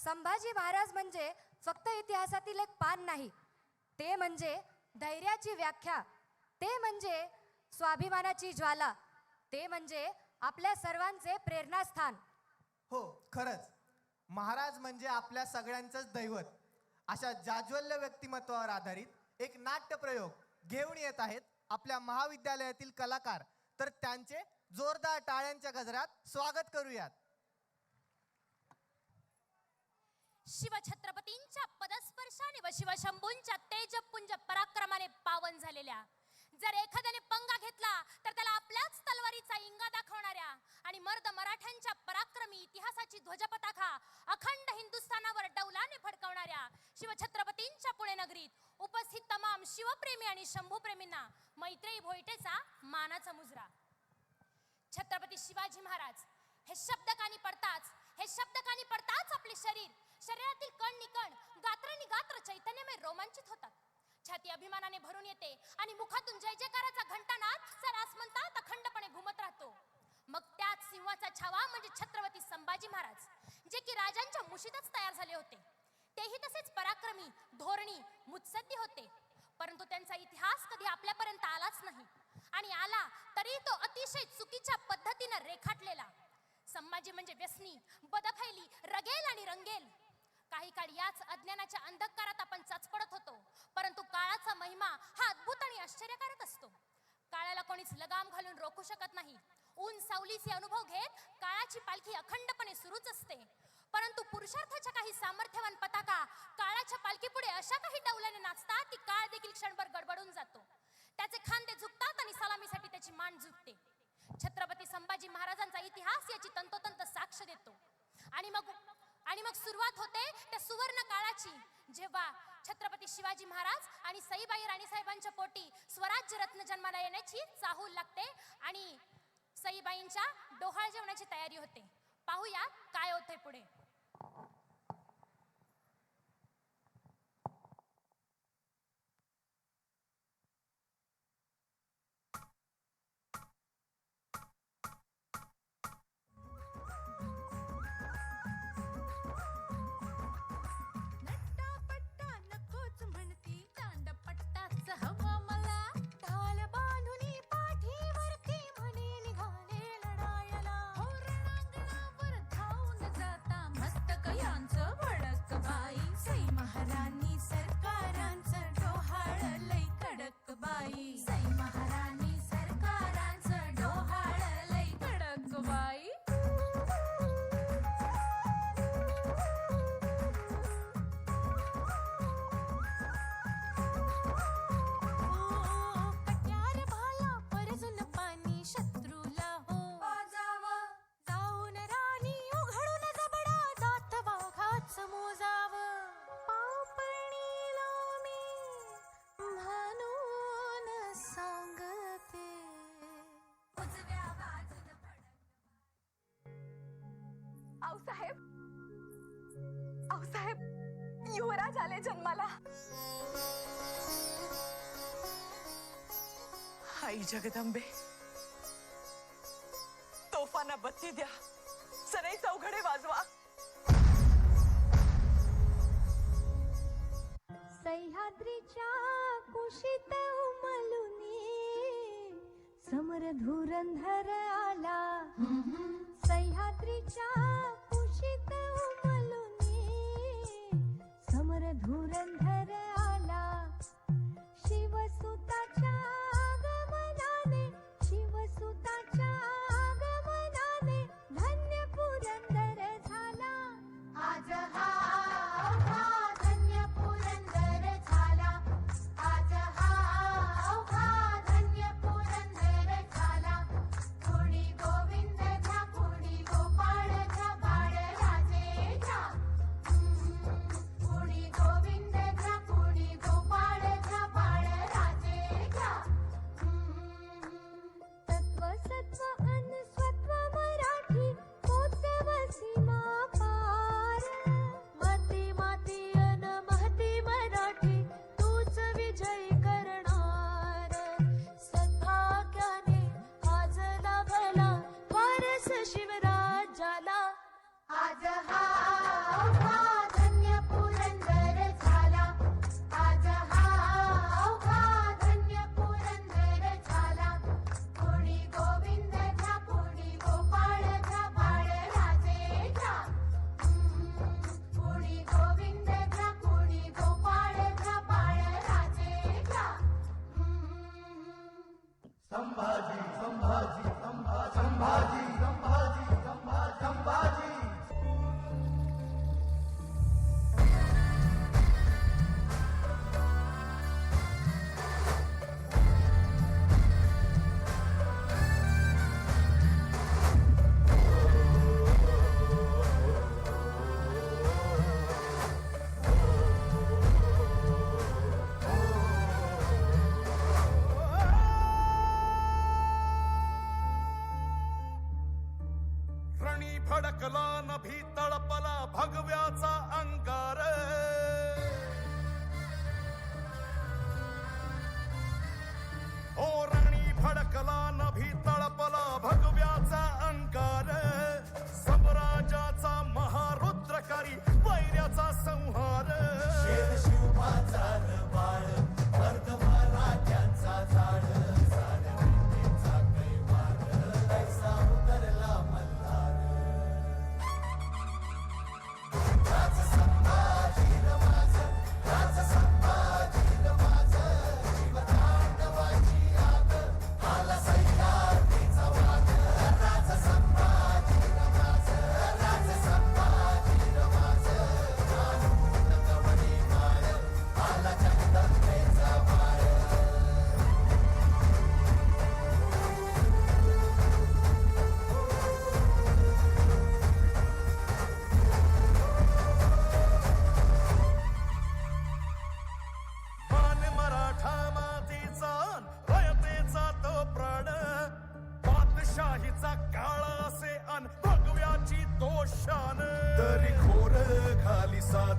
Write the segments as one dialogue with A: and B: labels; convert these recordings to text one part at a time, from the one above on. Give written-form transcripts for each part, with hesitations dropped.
A: संभाजी महाराज म्हणजे फक्त इतिहासातील एक पान नाही, ते म्हणजे धैर्याची व्याख्या, ते म्हणजे स्वाभिमानाची ज्वाला, ते म्हणजे आपल्या सर्वांचे प्रेरणास्थान.
B: हो, खरंच महाराज म्हणजे आपल्या सगळ्यांचंच दैवत. अशा जाज्वल्य व्यक्तिमत्वावर आधारित एक नाट्यप्रयोग घेऊन येत आहेत आपल्या महाविद्यालयातील कलाकार. तर त्यांचे जोरदार टाळ्यांच्या गजरात स्वागत करूयात.
C: शिवछत्रपतींच्या पदस्पर्शाने व शिवशंभूंच्या तेजपुंज पराक्रमाने पावन झालेल्या, जर एखाद्याने पंगा घेतला तर त्याला आपल्याच तलवारीचा इंगा दाखवणाऱ्या आणि मर्द मराठ्यांच्या पराक्रमी इतिहासाची ध्वजपताका अखंड हिंदुस्थानावर डौलाने फडकवणाऱ्या शिवछत्रपतींच्या पुणे नगरीत उपस्थित तमाम शिवप्रेमी आणि शंभूप्रेमींना मैत्रेयी भोईटेचा मानाचा मुजरा. छत्रपती शिवाजी महाराज हे शब्द कानी पडताच आपले शरीरातील कण निकण गात्र गात्र चैतन्यमय रोमांचित होतात. छाती अभिमानाने भरून येते आणि मुखातून जय जयकाराचा घंटानाद सरास म्हणतात अखंडपणे घुमत राहतो. मग त्याच सिंहाचा छावा म्हणजे छत्रपती संभाजी महाराज, जे की राजांच्या मुशीतच तयार झाले होते. तेही तसेच पराक्रमी, धोरणी, मुत्सद्दी होते. परंतु त्यांचा इतिहास कधी आपल्यापर्यंत आलाच नाही, आणि आला तरी तो अतिशय चुकीच्या पद्धतीने रेखाटलेला. संभाजी म्हणजे व्यसनी, बदफैली, रगेल आणि रंगेल. काही काळ याच अज्ञानाच्या अंधकारात आपण चाचपडत होतो, परंतु काळाचा महिमा हा अद्भुत आणि आश्चर्यकारक असतो. काळाला कोणीच लगाम घालून रोखू शकत नाही. ऊन सावलीचे अनुभव घेत काळाची पालखी अखंडपणे सुरूच असते. परंतु पुरुषार्थाच्या काही सामर्थ्यवान पताका काळाच्या पालखीपुढे अशा काही डौलाने नाचतात की काळ देखील क्षणभर गडबडून जातो. त्याचे खांदे झुकतात आणि सलामीसाठी त्याची मान झुकते. छत्रपती संभाजी महाराजांचा इतिहास याची तंतोतंत साक्ष देतो. आणि मग सुरुवात होते त्या सुवर्ण काळाची, जेव्हा छत्रपती शिवाजी महाराज आणि सईबाई राणीसाहेबांच्या पोटी स्वराज्य रत्न जन्माला येण्याची चाहूल लागते आणि सईबाईंच्या डोहाळ जेवणाची तयारी होते. पाहूया काय होते पुढे.
D: आऊसाहेब, युवराज आले जन्माला. आई जगदंबे, तोफांना बत्ती द्या, सनई चौघडे वाजवा.
E: सह्याद्रीच्या कुशीत उमलुनी समर धुरंधर आला. सह्याद्रीच्या कुशीत उमलुनी समर धुरंधर आला. शिवसुताच्या आगमनाने, शिवसुताच्या आगमनाने धन्य पुरंदर झाला. आज हा
F: गोविंद झा, गोपाळ झा, बाळ राजे.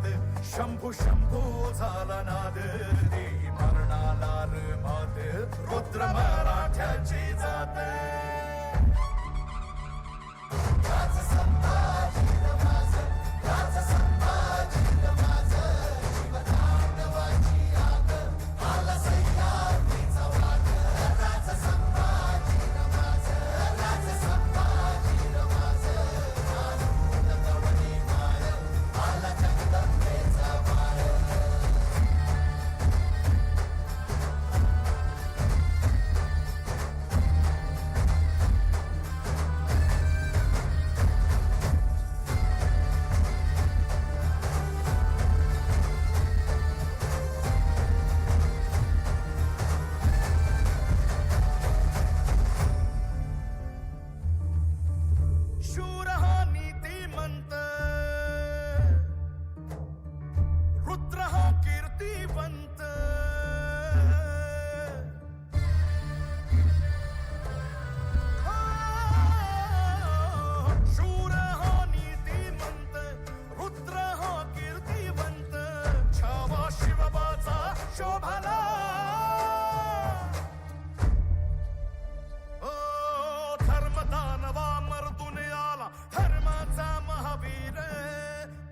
F: जात शंभू शंभू झाला नाद देही मरणाला र मात रुद्र मराठ्याची जात राज संभाजी माझं राज संभाजी माझं जीवतांडवाची आग आला सह्याद्रीचा वाद राज संभाजी माझं राज संभाजी माझं आणून कवडी मार आला जगदंबेचा वार शूर हा नीतिमंत रुद्र हा कीर्तिवंत शूर हा नीतिमंत रुद्र हा कीर्तिवंत छावा शिवबाचा शोभला ओ धर्मदानवा मर्दून आला धर्माचा महावीर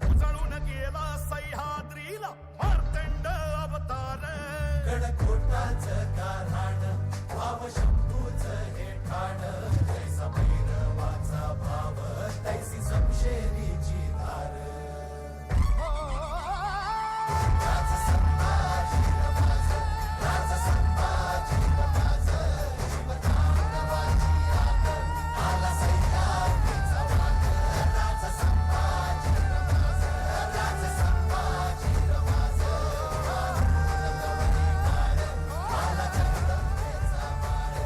F: उजळून गेला सह्याद्रीला मार्तंड अवतार गडकोटाचं गाऱ्हाण भाव शंभूच हे ठाण तैसा भैरवाचा भाव तैसी समशेरीची धार राज संभाजी माझं राज संभाजी माझं जीवतांडवाची आग आला सह्याद्रीचा वाद राज संभाजी माझं राज संभाजी माझं आणून कवडी मार आला जगदंबेचा वार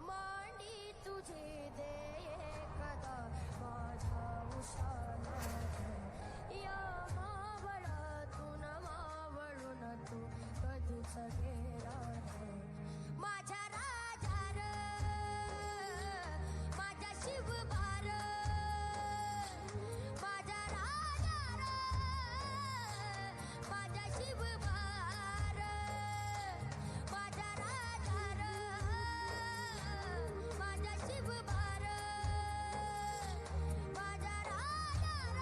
E: मांडी तुझे दे कदा माझ्या उशानात या मावळातून मावळून तू कधीच गेलात माझ्या राजार माझ्या शिवबार माझ्या राजार माझ्या शिवबार माझ्या राजार माझ्या शिवबार माझ्या राजार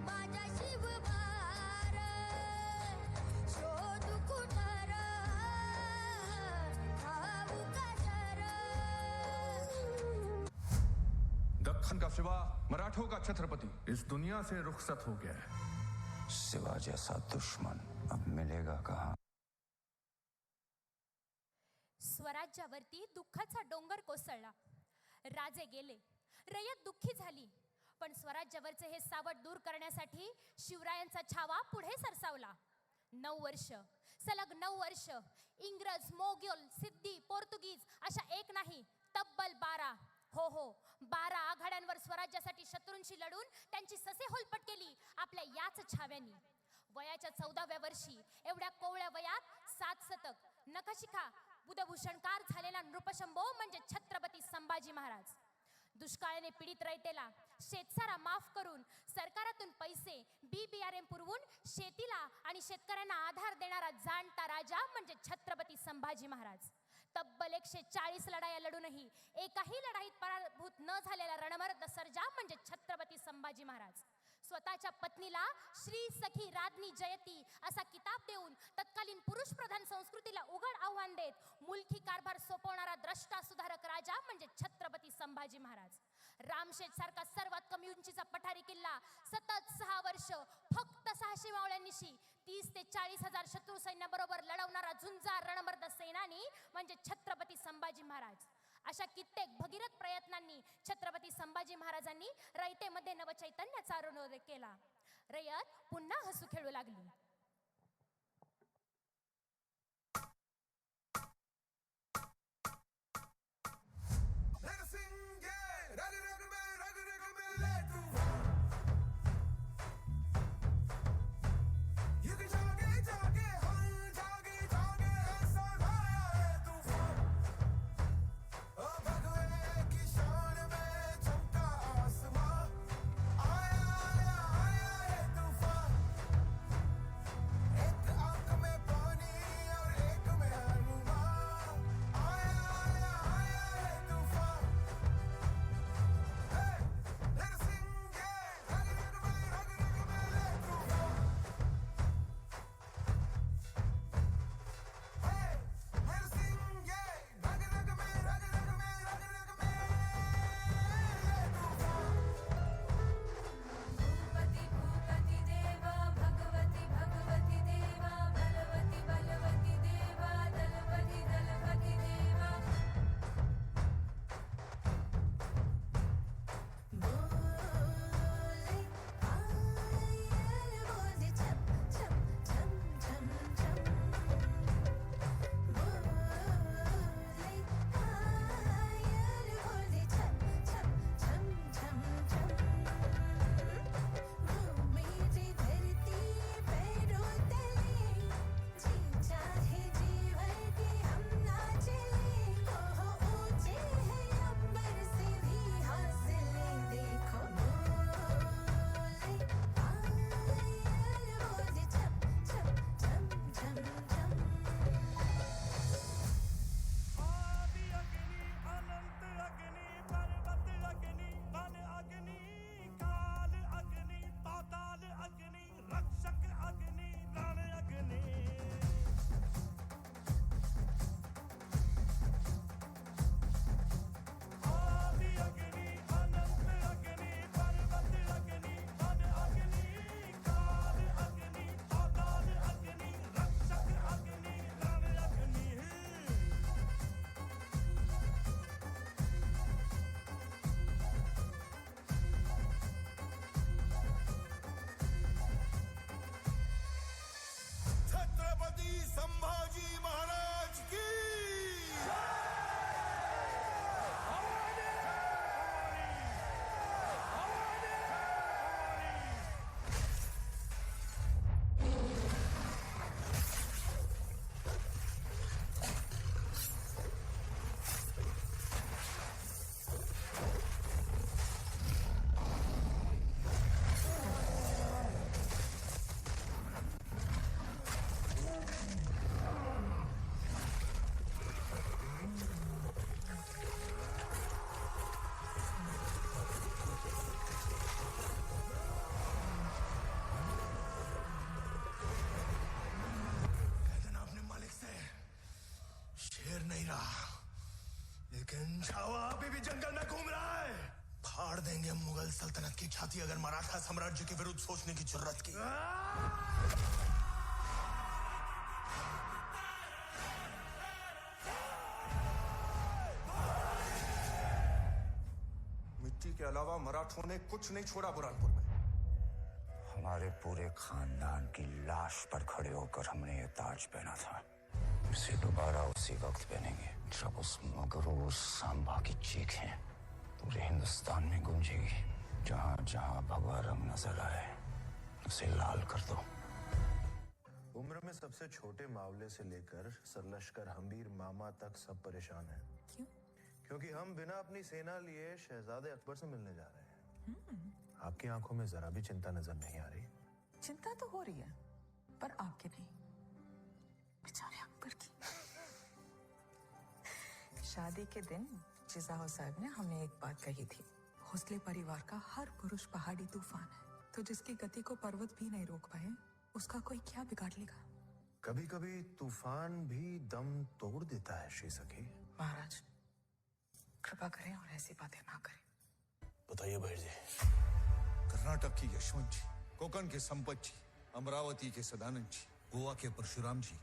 E: माझ्या शिवबार शोधू कुठर ठाऊ कसर
F: दक्खन का शिवा मराठों का छत्रपति इस दुनिया से रुखसत हो गया है
G: शिवा जैसा दुश्मन अब मिलेगा कहाँ
C: स्वराज्यावरती दुःखाचा डोंगर कोसळला राजे गेले रयत दुःखी झाली पण स्वराज्यावरचे हे सावट दूर करण्यासाठी शिवरायांचा छावा पुढे सरसावला 9 वर्ष सलग 9 वर्ष इंग्रज मोगल सिद्धी पोर्तुगीज अशा एक नाही तब्बल 12 हो 12 आघाड्यांवर स्वराज्यासाठी शत्रूंशी लढून त्यांची ससे होलपट केली आपल्या याच छाव्यांनी वयाच्या 14व्या वर्षी एवढ्या कोवळ्या वयात 7 शतक नखशिखा बुधभूषणकार झालेला नृपशंभो म्हणजे छत्रपती संभाजी महाराज दुष्काळाने पीडित रयतेला शेतसारा माफ करून सरकारातून पैसे बियाणे पुरवून शेतीला आणि शेतकऱ्यांना आधार देणारा जाणता राजा म्हणजे छत्रपती संभाजी 140 लढाया लढूनही एकाही लढाईत पराभूत न झालेला रणमर्द सर्जा म्हणजे छत्रपती संभाजी महाराज. स्वतःच्या पत्नीला श्री सखी राज्ञी जयती असा किताब देऊन तत्कालीन पुरुष प्रधान संस्कृतीला उघड आव्हान देत मुलकी कारभार सोपवणारा द्रष्टा सुधारक राजा म्हणजे छत्रपती संभाजी महाराज. रामशेठ सारखा सर्वात कमी उंचीचा पठारी किल्ला सतत 6 वर्ष फक्त 600 मावळ्यांनिशी 30 ते 40 हजार शत्रू सैन्याबरोबर लढवणारा झुंजार रणमर्द सेनानी म्हणजे छत्रपती संभाजी महाराज. अशा कित्येक भगीरथ प्रयत्नांनी छत्रपती संभाजी महाराजांनी रयतेमध्ये नवचैतन्याचा अरुणोदय केला. रयत पुन्हा हसू खेळू लागली.
F: लेकिन छावा अभी भी जंगल में घूम रहा है. फाड़ देंगे मुगल सल्तनत की छाती अगर मराठा साम्राज्य के विरुद्ध सोचने की जरूरत की. मिट्टी के अलावा मराठों ने कुछ नहीं छोड़ा बुरहानपुर में.
G: हमारे पूरे खानदान की लाश पर खड़े होकर हमने ये ताज पहना था. इसे दोबारा उसी वक्त पहनेंगे जब उस मगरूर सांबा की चीखें पूरे हिंदुस्तान में गूंजेगी. जहां जहां भगवा रंग नजर आए उसे लाल कर दो.
H: उम्र में सबसे छोटे मावले से लेकर सरलश्कर हमीर मामा तक सब परेशान हैं.
D: क्यों?
H: क्योंकि हम बिना अपनी सेना लिए शहजादे अकबर से मिलने जा रहे हैं. आपकी आंखों में जरा भी चिंता नजर नहीं आ रही.
D: चिंता तो हो रही है पर आपके नहीं, बेचारे अकबर की. शादी के दिन जिजाओ साहब ने हमें एक बात कही थी, भोसले परिवार का हर पुरुष पहाड़ी तूफान है, तो जिसकी गति को पर्वत भी नहीं रोक पाए उसका कोई क्या बिगाड़ लेगा।
H: कभी कभी तूफान भी दम तोड़ देता है श्री सखी।
D: महाराज कृपा करें और ऐसी बातें ना करें।
F: बताइए बहिर जी।
I: कर्नाटक की यशवंत जी, कोकण के संपत जी, अमरावती के सदानंद जी, गोवा के परशुराम जी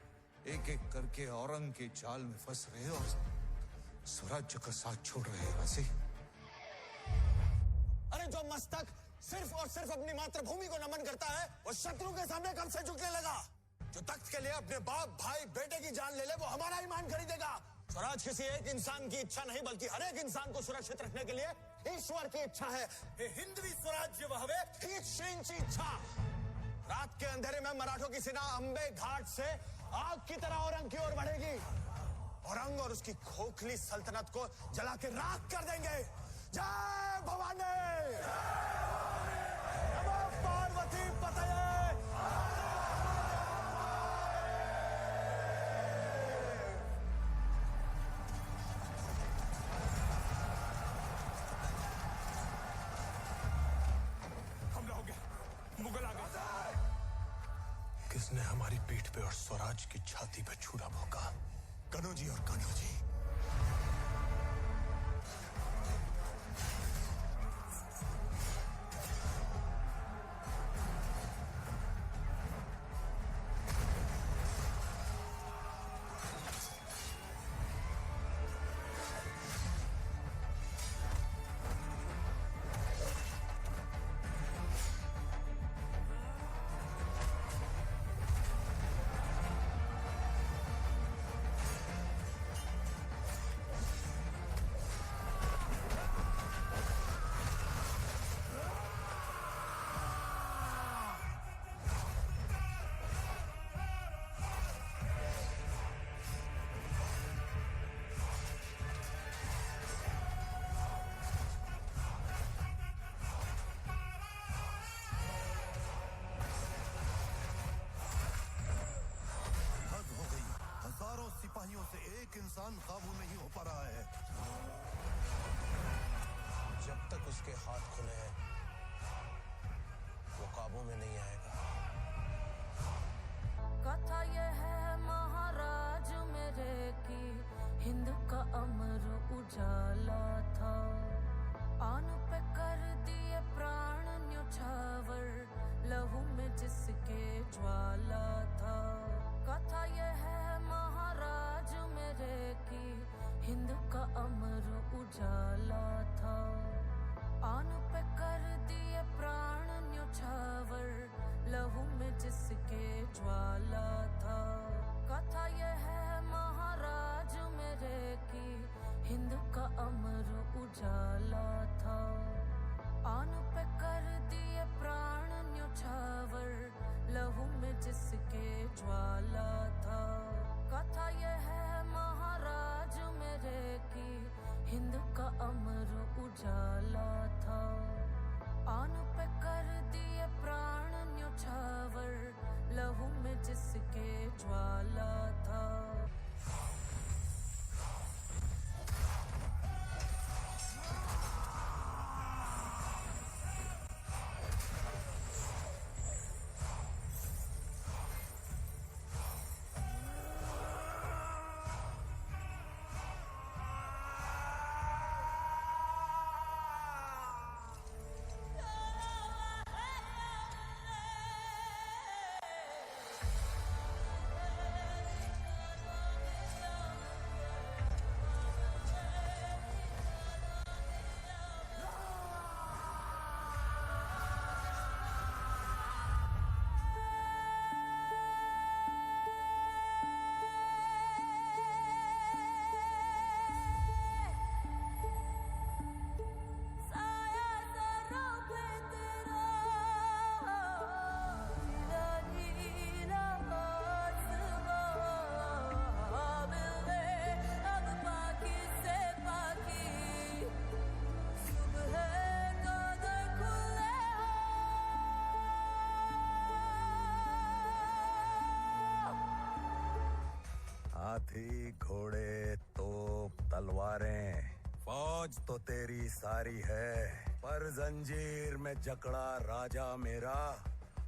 I: एक एक करके औरंग के जाल में फंस रहे और स्वराज्य का साथ छोड़ रहे। वैसे
F: अरे जो मस्तक सिर्फ और सिर्फ अपनी मातृभूमि को नमन करता है वो शत्रु के सामने कब से झुकने लगा? जो तख्त के लिए अपने बाप भाई बेटे की जान ले ले वो हमारा ईमान खरीदेगा। स्वराज किसी एक इंसान की इच्छा नहीं बल्कि हर एक इंसान को सुरक्षित रखने के लिए ईश्वर की इच्छा है। ये हिंदवी स्वराज्य वहवे हीच श्रींची इच्छा। रात के अंधेरे में मराठों की सेना अंबे घाट से आग की तरह औरंग की ओर बढ़ेगी। औरंग और उसकी खोखली सल्तनत को जला के राख कर देंगे। जय भवानी, नमो पार्वती पतये।
H: हमला हो गया, मुगल आ गए। किसने हमारी पीठ पे और स्वराज की छाती पे छुरा भोंका? कनौजी और कनौजी।
F: सिपाहियों से एक इंसान काबू नहीं हो पा रहा है। जब तक उसके हाथ खुले हैं वो काबू में नहीं आएगा।
J: कथा ये है महाराज मेरे की हिंद का अमर उजाला था, आन पे कर दिए प्राण न्योछावर लहू में जिसके ज्वाला था। कथा ये है महाराज मेरे की हिंद का अमर उजाला था, आन पे कर दिए प्राण न्योछावर लहू में जिसके ज्वाला था।
G: हाथी घोड़े तोप तलवारें फौज तो तेरी सारी है, पर जंजीर में जकड़ा राजा मेरा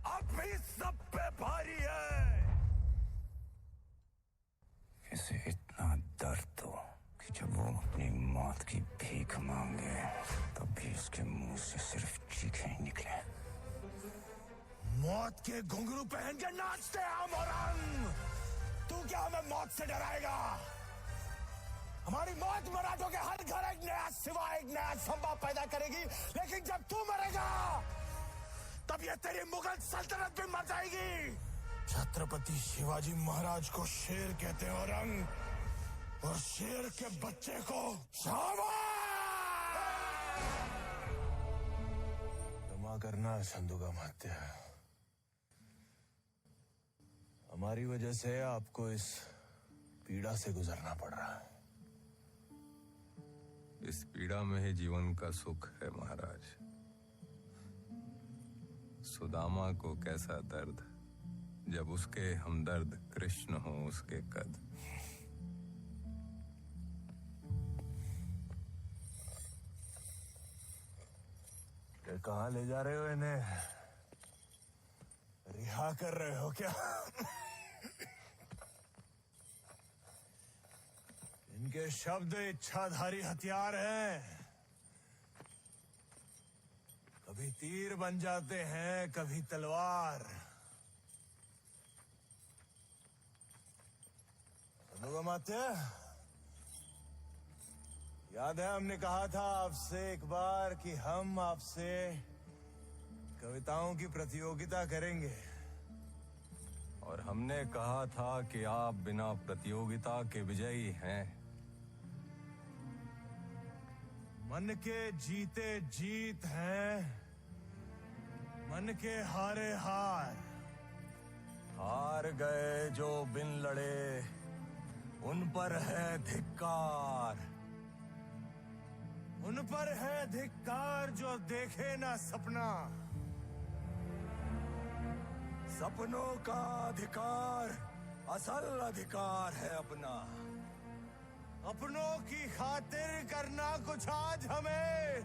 G: अब भी सब पे भारी है। इसे इतना दर्द हो कि जब वो अपनी मौत की भीख मांगे तब भी उसके मुंह से सिर्फ चीखें ही निकले।
F: मौत के घुंघरू पहन के नाचते हम औरंग। तू क्या हमें मौत से डराएगा? हमारी मौत मराठों के हर घर एक नया सिवा, एक नया संभव पैदा करेगी। लेकिन जब तू मरेगा तब ये तेरी मुगल सल्तनत भी मर जाएगी। छत्रपति शिवाजी महाराज को शेर कहते हैं औरंग, और शेर के बच्चे को क्षमा करना संदूका मात्या। हमारी वजह से आपको इस पीड़ा से गुजरना पड़ रहा है।
K: इस पीड़ा में ही जीवन का सुख है महाराज। सुदामा को कैसा दर्द जब उसके हमदर्द कृष्ण हो उसके कद।
F: ये कहाँ ले जा रहे हो इन्हें? रिहा कर रहे हो क्या? इनके शब्द इच्छाधारी हथियार हैं। कभी तीर बन जाते हैं, कभी तलवार। माते, याद है हमने कहा था आपसे एक बार कि हम आपसे कविताओं की प्रतियोगिता करेंगे।
K: और हमने कहा था कि आप बिना प्रतियोगिता के विजयी हैं।
F: मन के जीते जीत हैं, मन के हारे हार।
G: हार गए जो बिन लड़े उन पर है धिक्कार।
F: उन पर है धिक्कार जो देखे ना सपना।
G: सपनों का अधिकार असल अधिकार है अपना।
F: अपनों की खातिर करना कुछ आज हमें,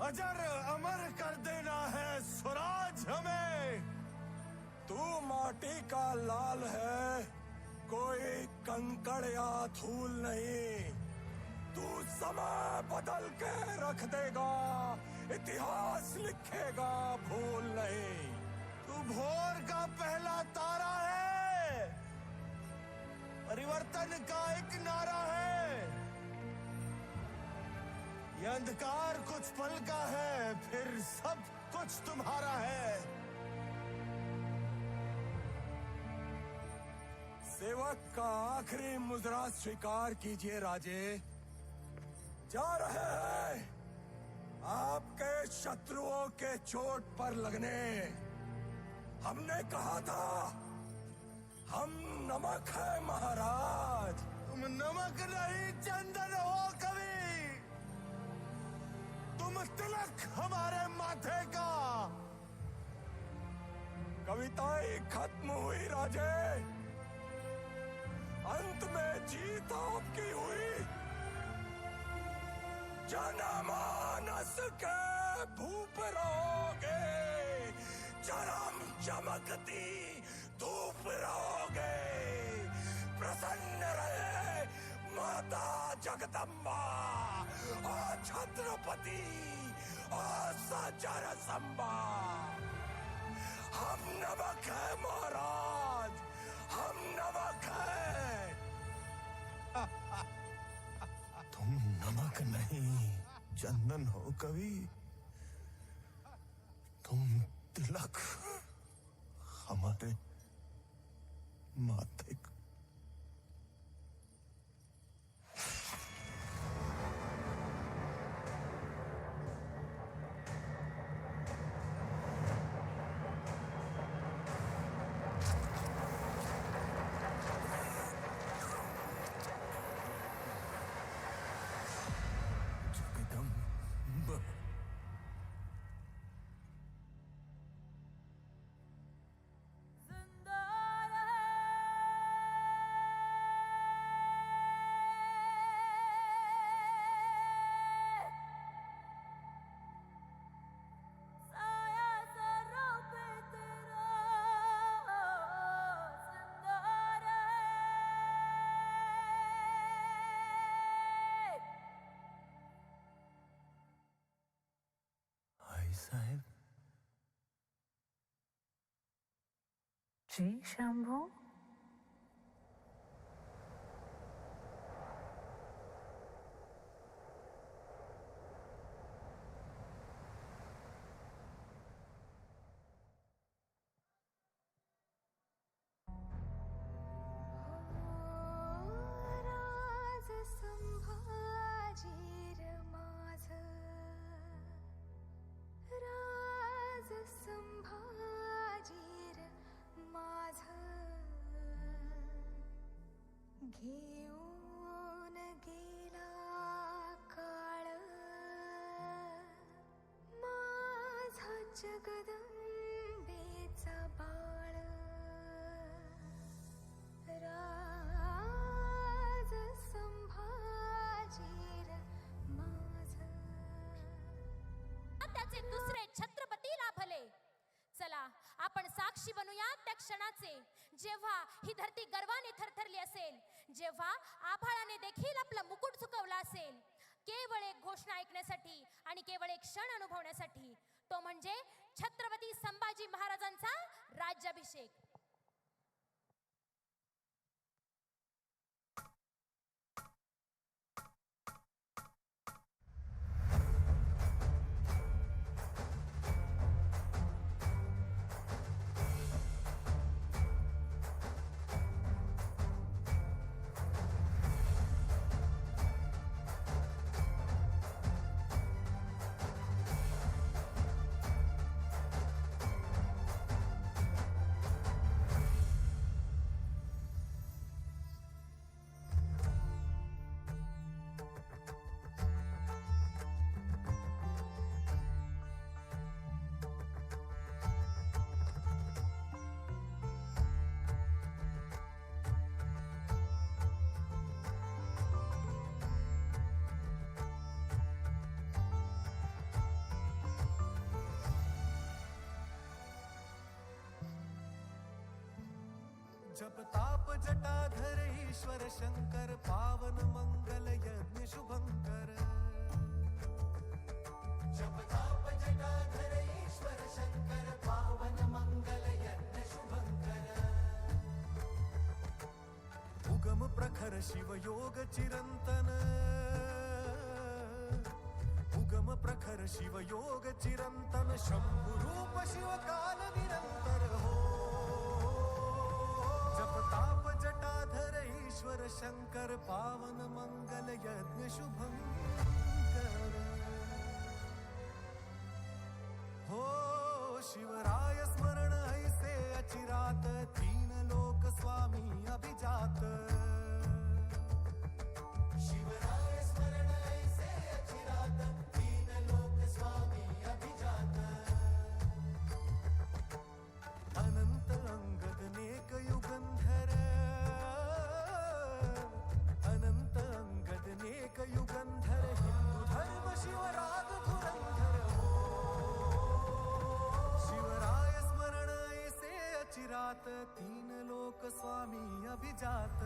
F: अजर अमर कर देना है स्वराज हमें।
G: तू माटी का लाल है, कोई कंकड़ या धूल नहीं। तू समय बदल के रख देगा, इतिहास लिखेगा भूल नहीं।
F: तू भोर का पहला तारा है, परिवर्तन का एक नारा है। ये अंधकार कुछ पल का है, फिर सब कुछ तुम्हारा है।
G: सेवक का आखिरी मुजरा स्वीकार कीजिए राजे। जा रहे हैं आपके शत्रुओं के चोट पर लगने। हमने कहा था हम नमक है महाराज।
F: तुम नमक नहीं चंदन हो कवि। तुम तिलक हमारे माथे का।
G: कविताएं खत्म हुई राजे, अंत में जीत आपकी हुई। जनमानस के भूप रहोगे, चरम चमकती धूप रहोगे। प्रसन्न रहे माता जगदम्बा और छत्रपति और सचर संबा। हम नमक है महाराज, हम नमक है।
F: तुम नमक नहीं चंदन हो कवि। तुम तिलक हमारे माथे का।
J: जिंदा रहे
D: जी शंभू.
E: राज संभाजीर माझ राज संभाजीर माझ घेऊन गेला काळ माझा जगदंबेचा बाळ राज संभाजीर माझ.
C: त्याचे दुसरे छत्रपती लाभले. चला आपण साक्षी बनूया त्या क्षणाचे, जेव्हा ही धरती गर्वाने थरथरली असेल, जेव्हा आभाळाने देखील आपला मुकुट झुकवला असेल, केवळ एक घोषणा ऐकण्यासाठी आणि केवळ एक क्षण अनुभवण्यासाठी, तो म्हणजे छत्रपती संभाजी महाराजांचा राज्याभिषेक.
L: जप ताप जटाधर ईश्वर शंकर पावन मंगल यज्ञ शुभंकर. जप ताप जटाधर ईश्वर शंकर पावन मंगल यज्ञ शुभंकर. उगम प्रखर शिव योग चिरंतन उगम प्रखर शिव योग चिरंतन शंभु रूप शिव काल निरंतर हो. जप ताप जटाधर ईश्वर शंकर पावन मंगल यज्ञ शुभंकर. हो शिवराय स्मरण ऐसे अचिरात तीन लोक स्वामी अभिजात. शिवराय स्मरण ऐसे अचिरात तीन लोक स्वामी अभिजात. अनंत अंगद नेक युगंधर अनंत अंगद नेक युगंधर हिंदू धर्म शिवराग धुरंधर हो. शिवराय स्मरण ऐसे अचिरात तीन लोक स्वामी अभिजात.